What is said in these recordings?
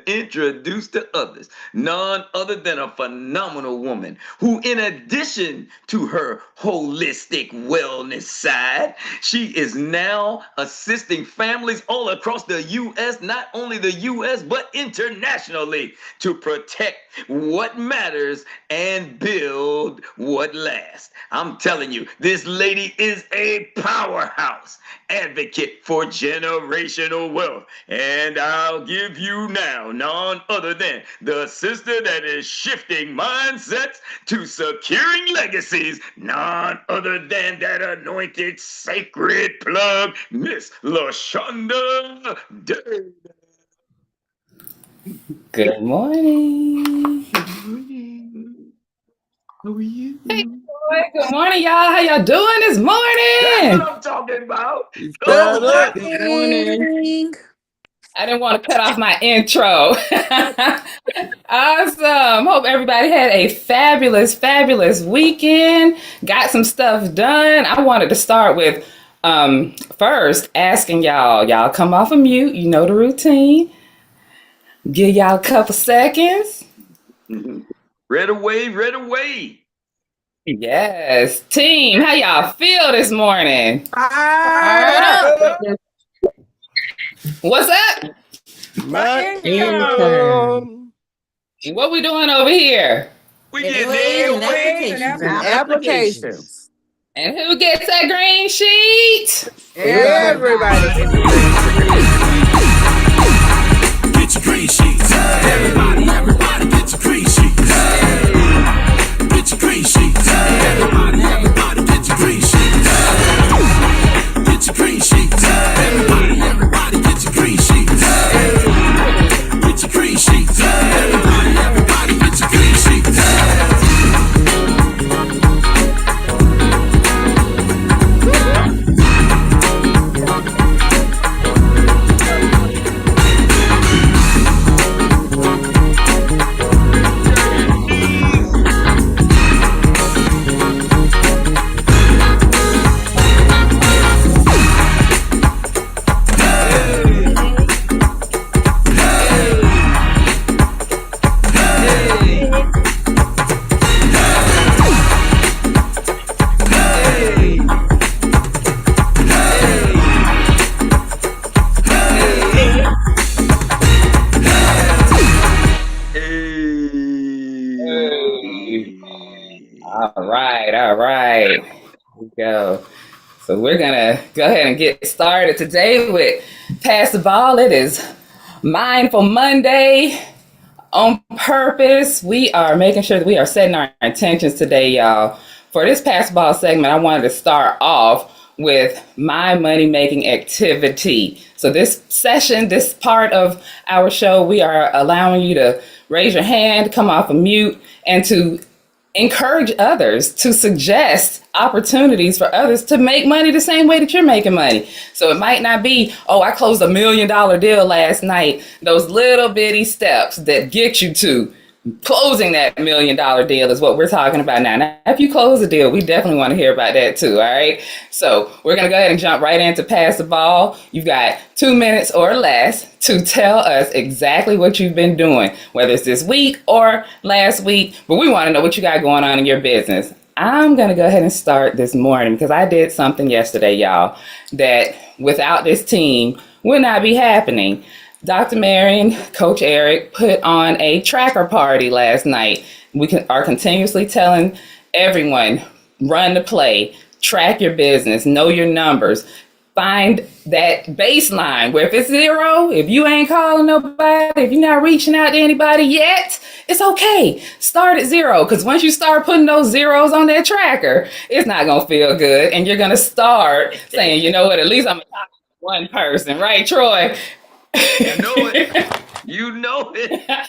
introduce to others none other than a phenomenal woman who, in addition to her holistic wellness side, she is now assisting families all across the U.S., not only the U.S., but internationally, to protect what matters and build what lasts. I'm telling you, this lady is a powerhouse advocate for generational wealth. And I'll give you now none other than the sister that is shifting mindsets to securing legacies, none other than that anointed sacred plug, Miss Lashonda. Good morning. Good morning. How are you? Hey, boy. Good morning, y'all. How y'all doing this morning? That's what I'm talking about. Good morning. I didn't want to cut off my intro. Awesome. Hope everybody had a fabulous, fabulous weekend. Got some stuff done. I wanted to start with first asking y'all come off of mute. You know the routine. Give y'all a couple seconds. Red away. Yes. Team, how y'all feel this morning? Fired up. What's up? What we doing over here? We get applications. And who gets that green sheet? Everybody. Get your green sheets. Everybody get your green sheets. Get your green sheets. Everybody get your green sheets. Get your green sheets. Everybody get your green sheets. Get your green sheets. Everybody get your green sheets. All right. Here we go. So we're going to go ahead and get started today with Pass the Ball. It is Mindful Monday. On purpose, we are making sure that we are setting our intentions today, y'all. For this Pass the Ball segment, I wanted to start off with my money-making activity. So this session, this part of our show, we are allowing you to raise your hand, come off of mute, and to encourage others, to suggest opportunities for others to make money the same way that you're making money. So it might not be, oh, I closed $1 million deal last night. Those little bitty steps that get you to closing that $1 million deal is what we're talking about now. Now, if you close a deal, we definitely want to hear about that too, all right? So we're going to go ahead and jump right into Pass the Ball. You've got 2 minutes or less to tell us exactly what you've been doing, whether it's this week or last week, but we want to know what you got going on in your business. I'm going to go ahead and start this morning because I did something yesterday, y'all, that without this team would not be happening. Dr. Marion, Coach Erik put on a tracker party last night. We are continuously telling everyone, run the play, track your business, know your numbers, find that baseline where if it's 0, if you ain't calling nobody, if you're not reaching out to anybody yet, it's okay. Start at 0, because once you start putting those zeros on that tracker, it's not going to feel good. And you're going to start saying, you know what, at least I'm going to talk to one person, right, Troy? You know it.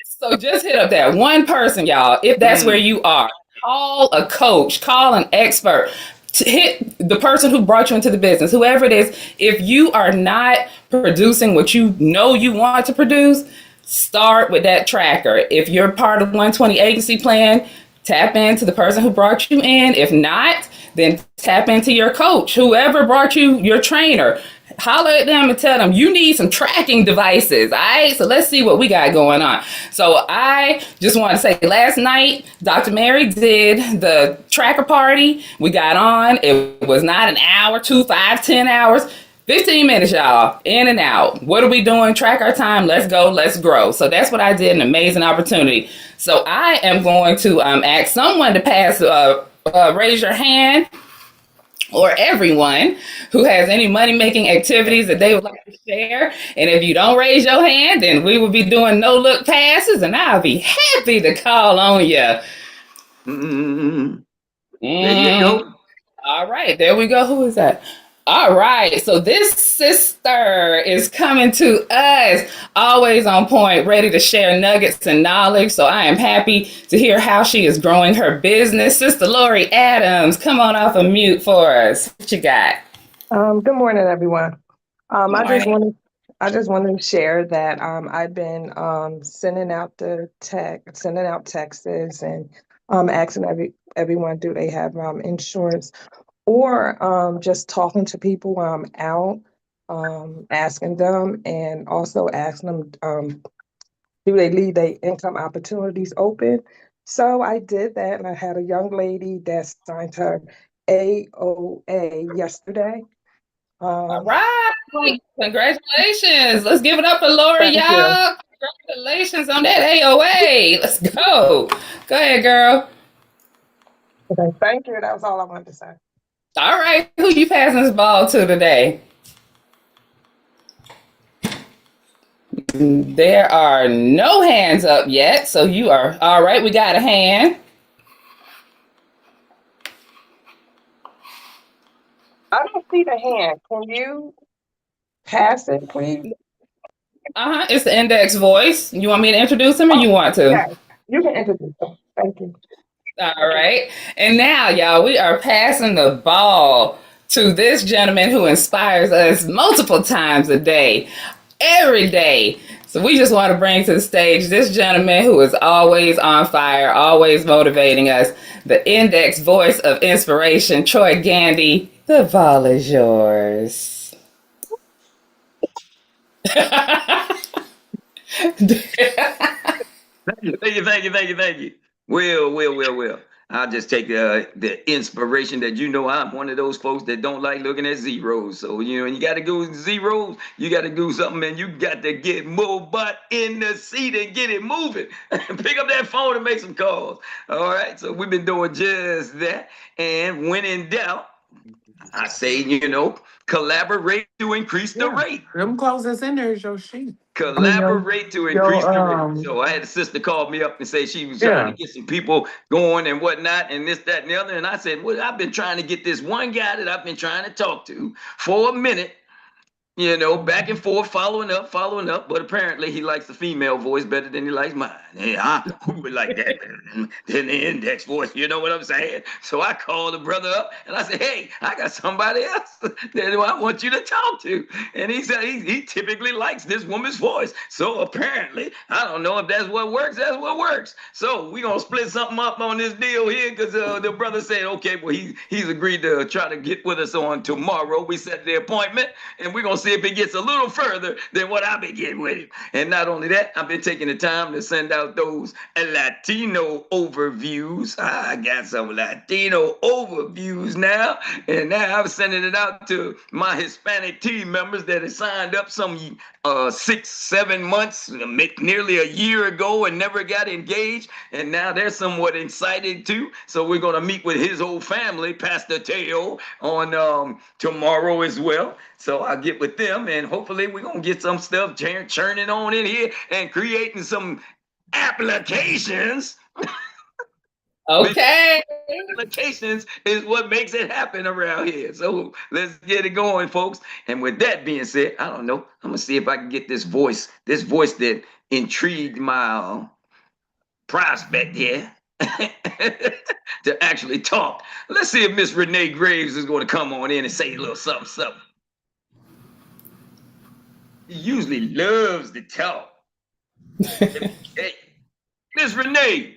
So just hit up that one person, y'all. If that's where you are, call a coach, call an expert, hit the person who brought you into the business, whoever it is. If you are not producing what you know you want to produce, start with that tracker. If you're part of 120 agency plan, tap into the person who brought you in. If not, then tap into your coach, whoever brought you, your trainer. holler at them and tell them you need some tracking devices. All right, so let's see what we got going on. So I just want to say, last night Dr. Mary did the tracker party. We got on. It was not an hour, 2, 5, 10 hours. 15 minutes, y'all, in and out. What are we doing? Track our time. Let's go. Let's grow. So that's what I did. An amazing opportunity. So I am going to ask someone to raise your hand, or everyone who has any money-making activities that they would like to share. And if you don't raise your hand, then we will be doing no-look passes, and I'll be happy to call on you. There you go. All right, there we go. Who is that? All right, so this sister is coming to us, always on point, ready to share nuggets and knowledge. So I am happy to hear how she is growing her business. Sister Lori Adams, come on off of mute for us. What you got? Good morning, everyone. I just wanted to share that I've been sending out texts and asking everyone, do they have insurance, or just talking to people while I'm out, asking them, and also asking them, do they leave their income opportunities open? So I did that, and I had a young lady that signed her AOA yesterday. All right, congratulations. Let's give it up for Lori, y'all. Congratulations on that AOA. Let's go. Go ahead, girl. Okay, thank you. That was all I wanted to say. All right, who you passing this ball to today? There are no hands up yet, so you are all right. We got a hand. I don't see the hand. Can you pass it, please? It's the index voice. You want me to introduce him, or you want to? Yeah, you can introduce him. Thank you. All right. And now, y'all, we are passing the ball to this gentleman who inspires us multiple times a day, every day. So we just want to bring to the stage this gentleman who is always on fire, always motivating us, the index voice of inspiration, Troy Gandy. The ball is yours. Thank you. Well. I'll just take the inspiration that I'm one of those folks that don't like looking at zeros. So, you got to go zeros, you got to do something, and you got to get more butt in the seat and get it moving. Pick up that phone and make some calls. All right, so we've been doing just that. And when in doubt, I say, collaborate to increase the rate. Them closest in there is your sheet. Collaborate to increase the rate. So I had a sister call me up and say she was trying to get some people going and whatnot, and this, that, and the other. And I said, well, I've been trying to get this one guy that I've been trying to talk to for a minute. Back and forth, following up. But apparently he likes the female voice better than he likes mine. Yeah, who would like that better than the index voice? You know what I'm saying? So I called the brother up and I said, hey, I got somebody else that I want you to talk to. And he said he typically likes this woman's voice. So apparently, I don't know if that's what works. So we're going to split something up on this deal here because the brother said, okay, well, he's agreed to try to get with us on tomorrow. We set the appointment and we're going to see if it gets a little further than what I've been getting with him. And not only that, I've been taking the time to send out those Latino overviews. I got some Latino overviews now. And now I'm sending it out to my Hispanic team members that have signed up some 6-7 months, nearly a year ago, and never got engaged. And now they're somewhat excited too. So we're going to meet with his whole family, Pastor Teo, on tomorrow as well. So I'll get with them, and hopefully we're going to get some stuff churning on in here and creating some applications. Okay. Applications is what makes it happen around here. So let's get it going, folks. And with that being said, I don't know. I'm going to see if I can get this voice that intrigued my prospect here to actually talk. Let's see if Miss Renee Graves is going to come on in and say a little something. He usually loves to talk. Hey, Miss Renee,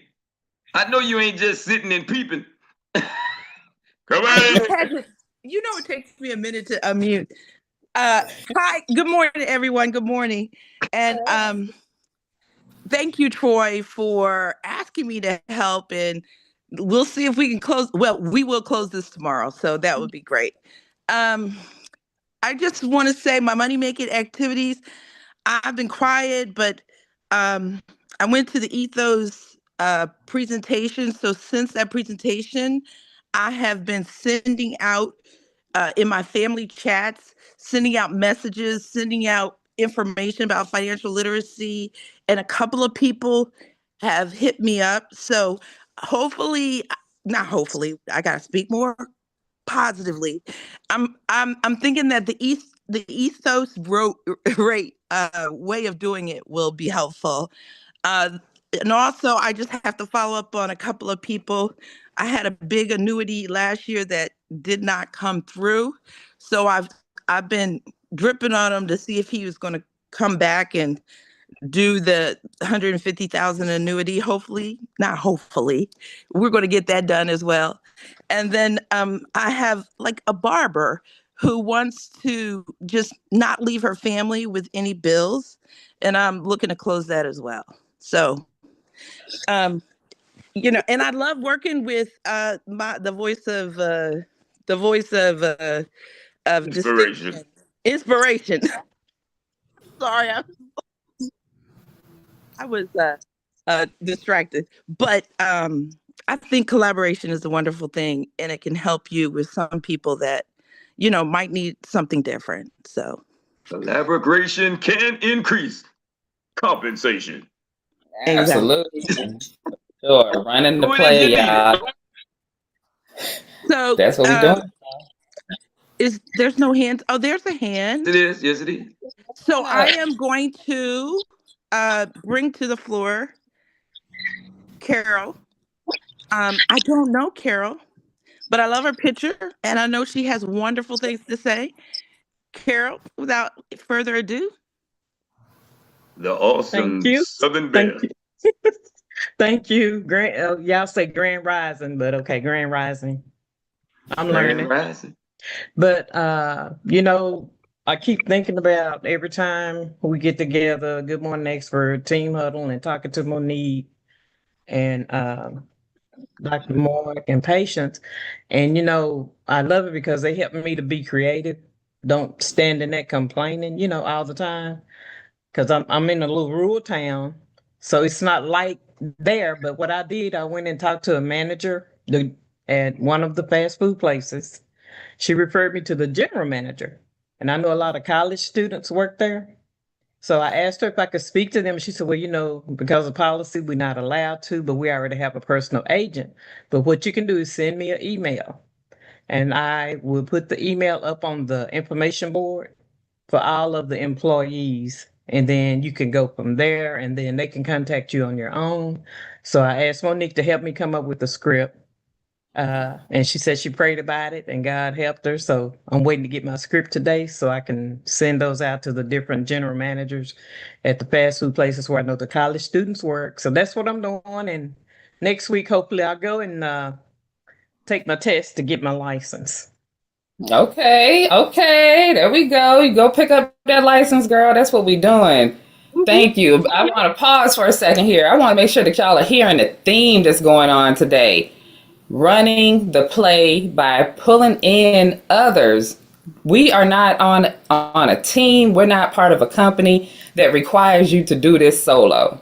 I know you ain't just sitting and peeping. Come on. You know, it takes me a minute to unmute. Hi, good morning, everyone. Good morning. And thank you, Troy, for asking me to help. And we'll see if we can close. Well, we will close this tomorrow. So that would be great. Um, I just want to say my money making activities, I've been quiet, but I went to the Ethos presentation. So since that presentation, I have been sending out in my family chats, sending out messages, sending out information about financial literacy, and a couple of people have hit me up. So hopefully, not hopefully, I gotta speak more positively. I'm thinking that the ethos rate way of doing it will be helpful. Uh, and also, I just have to follow up on a couple of people. I had a big annuity last year that did not come through, so I've been dripping on him to see if he was going to come back and do the 150,000 annuity. Hopefully, not hopefully, we're going to get that done as well. And then I have like a barber who wants to just not leave her family with any bills, and I'm looking to close that as well. So, um, and I love working with the voice of Inspiration. distinction, inspiration. Sorry, I was distracted, but I think collaboration is a wonderful thing, and it can help you with some people that might need something different. So Collaboration can increase compensation. exactly. Absolutely. Sure. Running the Who is play, it needed? y'all. So That's what we're doing. there's no hands? Oh, there's a hand. It is. Yes, it is. So I am going to bring to the floor Carol. I don't know Carol, but I love her picture, and I know she has wonderful things to say. Carol, without further ado. The awesome Thank you. Southern Belle. Thank you. Thank you. Y'all say Grand Rising, but okay, Grand Rising. I'm learning. Rising. But I keep thinking about every time we get together, Good Morning Expert, Team Huddle, and talking to Monique and Dr. Mark and Patience. And I love it because they help me to be creative. Don't stand in that complaining, all the time. Because I'm in a little rural town, so it's not like there. But what I did, I went and talked to a manager at one of the fast food places. She referred me to the general manager, and I know a lot of college students work there. So I asked her if I could speak to them. She said, well, because of policy, we're not allowed to, but we already have a personal agent. But what you can do is send me an email, and I will put the email up on the information board for all of the employees. And then you can go from there, and then they can contact you on your own. So I asked Monique to help me come up with a script. And she said she prayed about it and God helped her. So I'm waiting to get my script today so I can send those out to the different general managers at the fast food places where I know the college students work. So that's what I'm doing. And next week, hopefully I'll go and take my test to get my license. Okay, there we go. You go pick up that license, girl. That's what we doing. Thank you. I want to pause for a second here. I want to make sure that y'all are hearing the theme that's going on today. Running the play by pulling in others. We are not on a team. We're not part of a company that requires you to do this solo.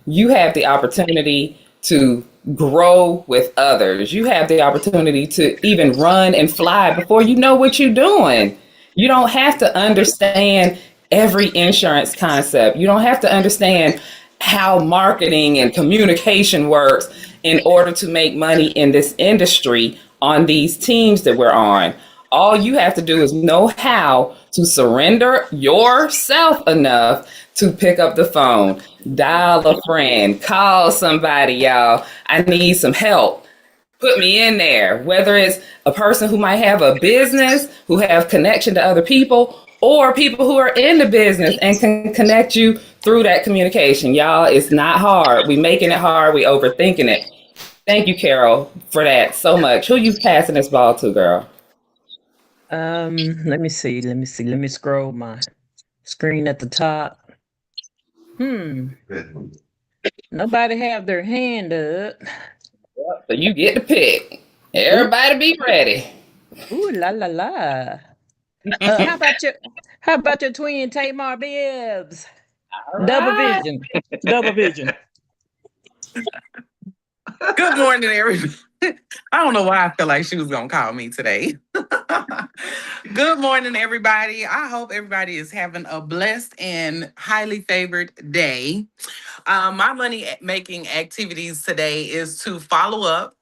You have the opportunity to grow with others. You have the opportunity to even run and fly before you know what you're doing. You don't have to understand every insurance concept. You don't have to understand how marketing and communication works in order to make money in this industry on these teams that we're on. All you have to do is know how to surrender yourself enough to pick up the phone, dial a friend, call somebody, y'all. I need some help. Put me in there, whether it's a person who might have a business, who have connection to other people, or people who are in the business and can connect you through that communication. Y'all, it's not hard. We making it hard. We overthinking it. Thank you, Carol, for that so much. Who you passing this ball to, girl? Let me see. Let me scroll my screen at the top. Nobody have their hand up. So you get to pick. Everybody be ready. Ooh la la la. How about your twin 𝗱𝗿𝗶𝗸? All Double right. vision. Double vision. Good morning, everybody. I don't know why I felt like she was going to call me today. Good morning, everybody. I hope everybody is having a blessed and highly favored day. My money making activities today is to follow up.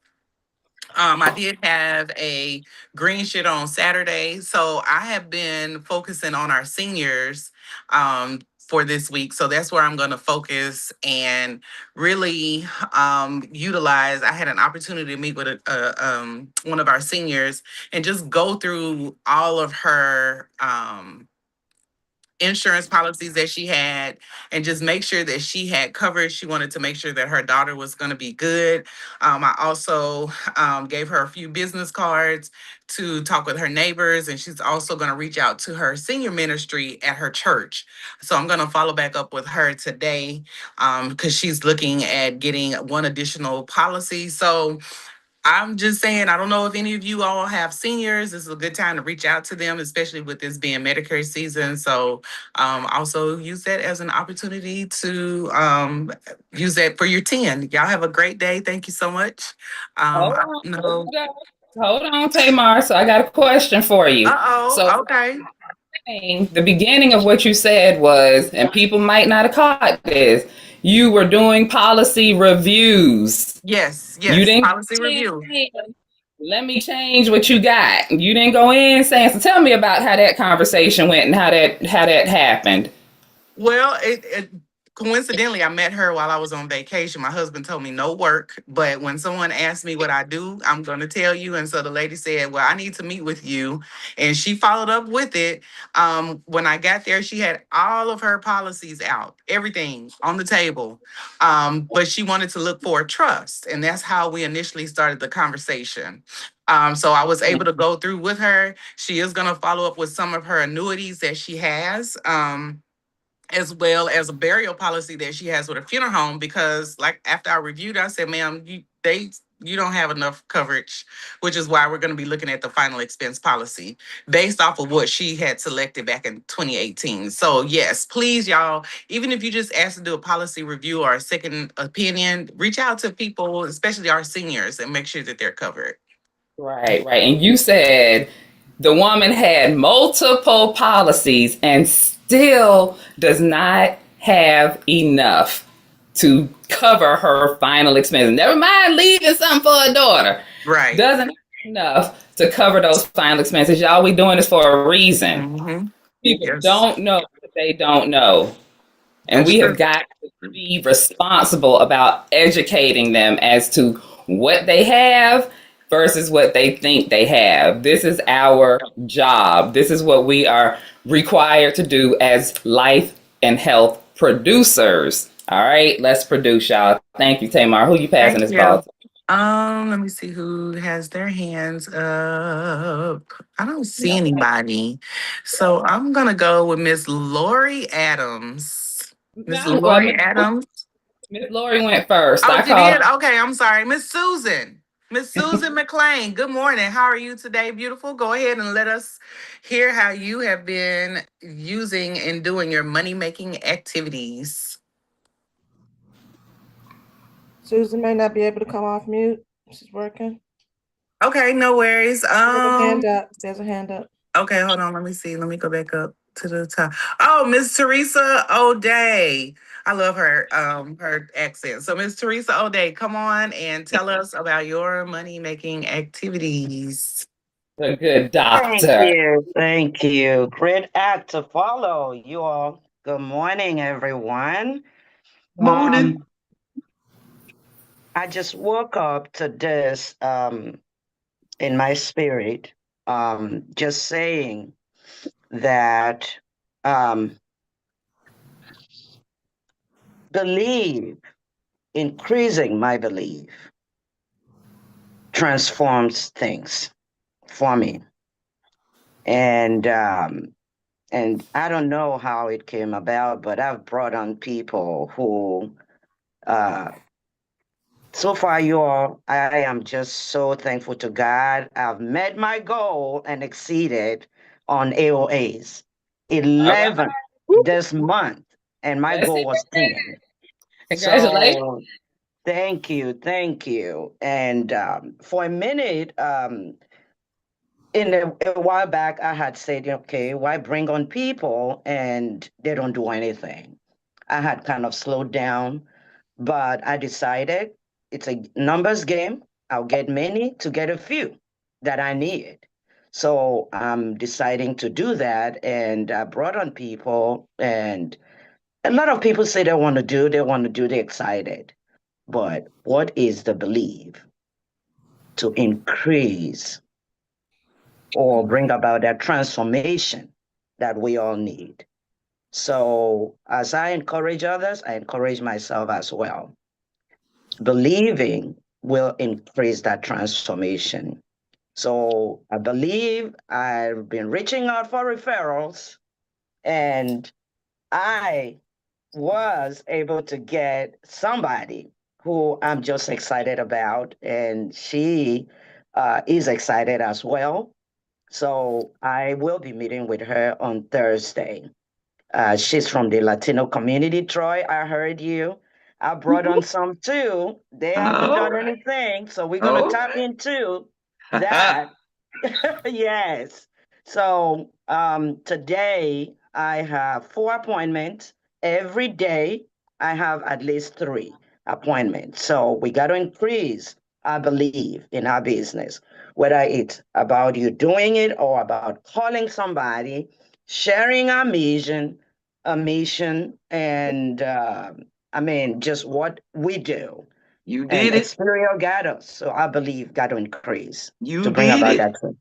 I did have a green shit on Saturday, so I have been focusing on our seniors for this week. So that's where I'm going to focus and really utilize. I had an opportunity to meet with one of our seniors and just go through all of her insurance policies that she had and just make sure that she had coverage. She wanted to make sure that her daughter was going to be good. I also gave her a few business cards to talk with her neighbors, and she's also going to reach out to her senior ministry at her church. So I'm going to follow back up with her today because she's looking at getting one additional policy. So I'm just saying, I don't know if any of you all have seniors. This is a good time to reach out to them, especially with this being Medicare season. So also use that as an opportunity to use that for your 10. Y'all have a great day. Thank you so much. Hold I on. don't know. Hold on, 𝗱𝗻𝗄. So I got a question for you. So Uh-oh, okay. the beginning of what you said was, and people might not have caught this, you were doing policy reviews. Yes, You didn't policy review. let me change what you got. You didn't go in saying, so tell me about how that conversation went and how that happened. Well, it coincidentally, I met her while I was on vacation. My husband told me no work, but when someone asked me what I do, I'm going to tell you. And so the lady said, "Well, I need to meet with you," and she followed up with it. When I got there, she had all of her policies out, everything on the table, but she wanted to look for a trust, and that's how we initially started the conversation. So I was able to go through with her. She is going to follow up with some of her annuities that she has. As well as a burial policy that she has with a funeral home, because like after I reviewed, I said, "Ma'am, you don't have enough coverage," which is why we're going to be looking at the final expense policy based off of what she had selected back in 2018. So yes, please, y'all, even if you just ask to do a policy review or a second opinion, reach out to people, especially our seniors, and make sure that they're covered. Right. And you said the woman had multiple policies and still does not have enough to cover her final expenses. Never mind leaving something for a daughter. Right. Doesn't have enough to cover those final expenses. Y'all, we doing this for a reason. Mm-hmm. People Yes. don't know what they don't know. And That's we true. have got to be responsible about educating them as to what they have versus what they think they have. This is our job. This is what we are required to do as life and health producers. All right, let's produce, y'all. Thank you, 𝗱𝗻𝗄. Who you passing Thank this ball you. to? Let me see who has their hands up. I don't see anybody. So I'm gonna go with Miss Lori Adams. Miss No, well, Lori Adams. Miss Lori went first. Oh, I she called. did? Okay, I'm sorry. Miss Susan. Miss Susan McLean. Good morning. How are you today, beautiful? Go ahead and let us hear how you have been using and doing your money-making activities. Susan may not be able to come off mute. She's working. Okay, no worries. There's a hand up. There's a hand up. Okay, hold on. Let me see. Let me go back up to the top. Oh, Miss Teresa O'Day. I love her accent. So Miss Teresa O'Day, come on and tell us about your money making activities. The good Thank doctor. you. Thank you. Great act to follow, you all. Good morning, everyone. Morning. I just woke up to this in my spirit, just saying that increasing my belief transforms things for me. And I don't know how it came about, but I've brought on people who, so far, you all, I am just so thankful to God. I've met my goal and exceeded on AOAs. All right. 11 this month, and my Let's goal see. was 10. Congratulations. So thank you, thank you. And for a minute, a while back, I had said, okay, why bring on people and they don't do anything? I had kind of slowed down, but I decided it's a numbers game. I'll get many to get a few that I need. So I'm deciding to do that. And I brought on people, and a lot of people say they want to do, they're excited. But what is the belief to increase or bring about that transformation that we all need? So as I encourage others, I encourage myself as well. Believing will increase that transformation. So I believe I've been reaching out for referrals, and I was able to get somebody who I'm just excited about, and she is excited as well. So I will be meeting with her on Thursday. She's from the Latino community, Troy. I heard you. I brought on some too. They haven't All done right. anything, so we're gonna tap into that. Yes. So today I have 4 appointments. Every day I have at least 3 appointments. So we got to increase, I believe, in our business, whether it's about you doing it or about calling somebody, sharing a mission, and I mean, just what we do. You And did it. Experience got us. So I believe got to increase You to bring did about it. that change.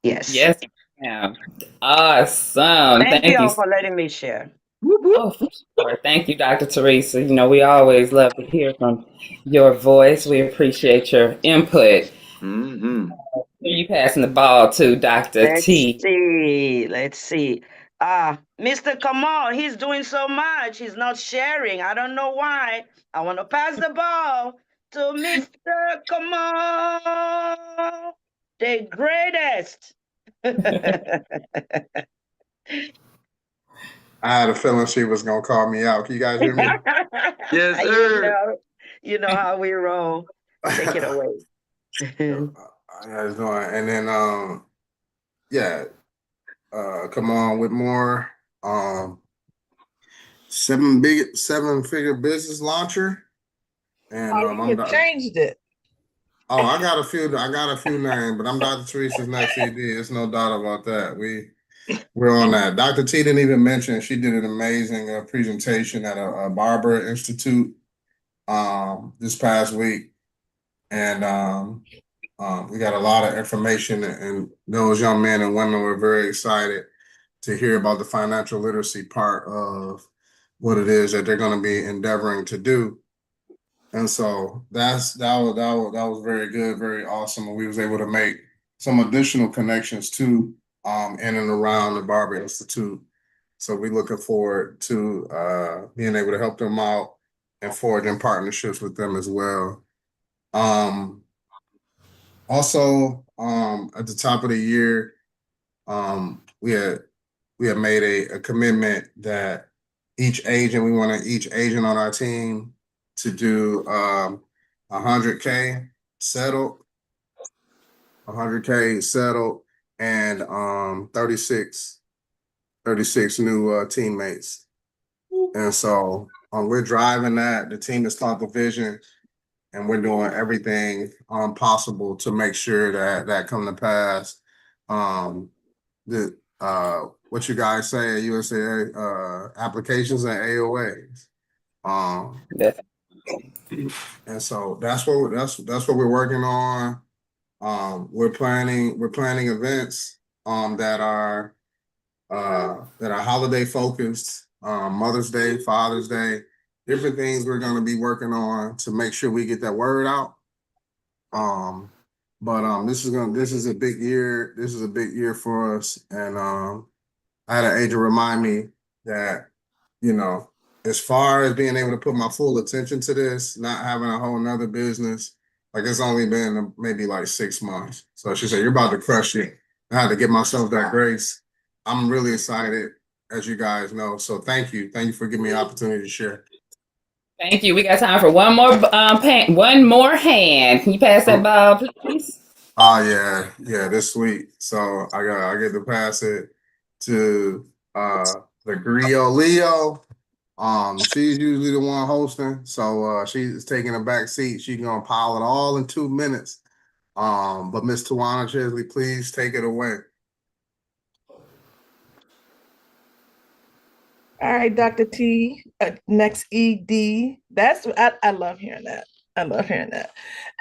Yes. Yes, ma'am. Awesome. Thank you Thank you. all for letting me share. Whoop, whoop. Oh, for sure. Thank you, Dr. Teresa. You know, we always love to hear from your voice. We appreciate your input. Mm-hmm. You passing the ball to Dr. Let's T. see. Let's see. Mr. Kamal, he's doing so much. He's not sharing. I don't know why. I want to pass the ball to Mr. Kamal, the greatest. I had a feeling she was gonna call me out. Can you guys hear me? Yes, You sir. you know how we roll. Take it away. How you guys doing? And then yeah, come on with more 7-figure business launcher. And You changed it. oh, I got a few names, but I'm Dr. Teresa's next CD. There's no doubt about that. We're on that. Dr. T didn't even mention she did an amazing presentation at a Barber Institute this past week, and we got a lot of information, and those young men and women were very excited to hear about the financial literacy part of what it is that they're going to be endeavoring to do. And so that was very good, very awesome, and we was able to make some additional connections too, in and around the Barber Institute. So we're looking forward to being able to help them out and forging partnerships with them as well. Also, at the top of the year, we had made a commitment that each agent on our team to do 100K settled, and 36 new teammates. And so we're driving that. The team has caught the vision, and we're doing everything possible to make sure that come to pass. What you guys say at USA, applications and AOAs. And so that's what we're working on. We're planning events that are holiday focused, Mother's Day, Father's Day, different things we're going to be working on to make sure we get that word out. But this is a big year. This is a big year for us. And I had an agent remind me that, you know, as far as being able to put my full attention to this, not having a whole nother business, like it's only been maybe like 6 months. So she said, "You're about to crush it." I had to give myself that grace. I'm really excited, as you guys know. So thank you. Thank you for giving me the opportunity to share. Thank you. We got time for one more one more hand. Can you pass that ball, please? Oh yeah, this week. So I get to pass it to the 𝗍𝗍𝗶𝗸𝗀. She's usually the one hosting, so she's taking a back seat. She's gonna pile it all in 2 minutes. But Miss Tawana Chesley, please take it away. All right, Dr. T, next ED. I love hearing that. I love hearing that.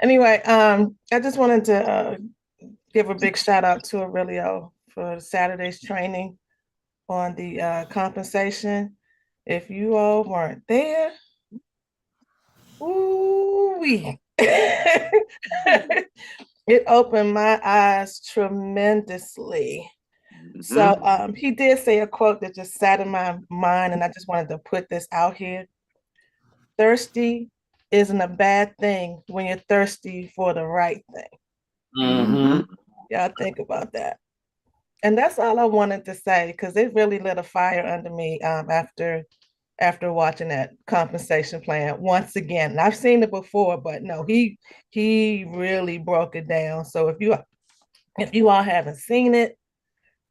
Anyway, I just wanted to give a big shout out to Aurelio for Saturday's training on the compensation. If you all weren't there, ooh-wee. It opened my eyes tremendously. So he did say a quote that just sat in my mind, and I just wanted to put this out here. Thirsty isn't a bad thing when you're thirsty for the right thing. Y'all think about that. And that's all I wanted to say, because it really lit a fire under me after watching that compensation plan once again. And I've seen it before, but no, he really broke it down. So if you all haven't seen it,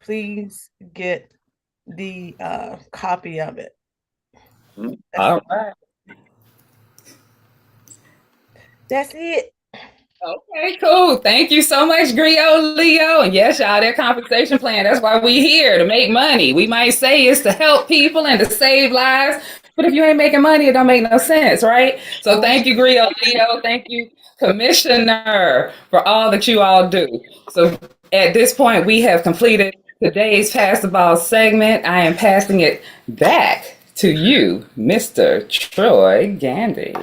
please get the copy of it. All right. That's it. Okay, cool. Thank you so much, 𝗍𝗍𝗶𝗸𝗀. And yes, y'all, that compensation plan, that's why we here, to make money. We might say it's to help people and to save lives, but if you ain't making money, it don't make no sense, right? So thank you, 𝗍𝗍𝗶𝗸𝗀. Thank you, Commissioner, for all that you all do. So at this point, we have completed today's Pass the Ball segment. I am passing it back to you, Mr. Troy Gandy.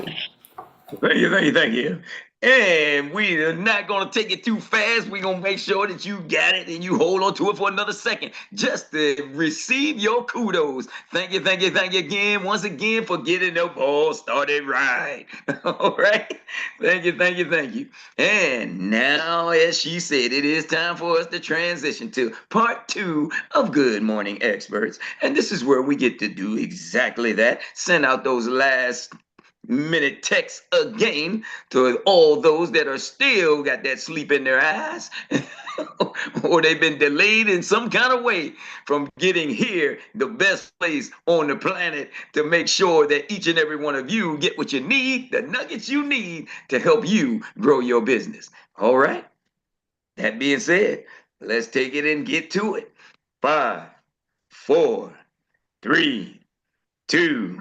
Thank you. And we are not going to take it too fast. We're going to make sure that you got it and you hold on to it for another second just to receive your kudos. Thank you again, once again, for getting the ball started right. All right. Thank you. And now, as she said, it is time for us to transition to part 2 of Good Morning Experts. And this is where we get to do exactly that. Send out those last minute text again to all those that are still got that sleep in their eyes or they've been delayed in some kind of way from getting here, the best place on the planet, to make sure that each and every one of you get what you need, the nuggets you need to help you grow your business. All right. That being said, let's take it and get to it. 5, 4, 3, 2,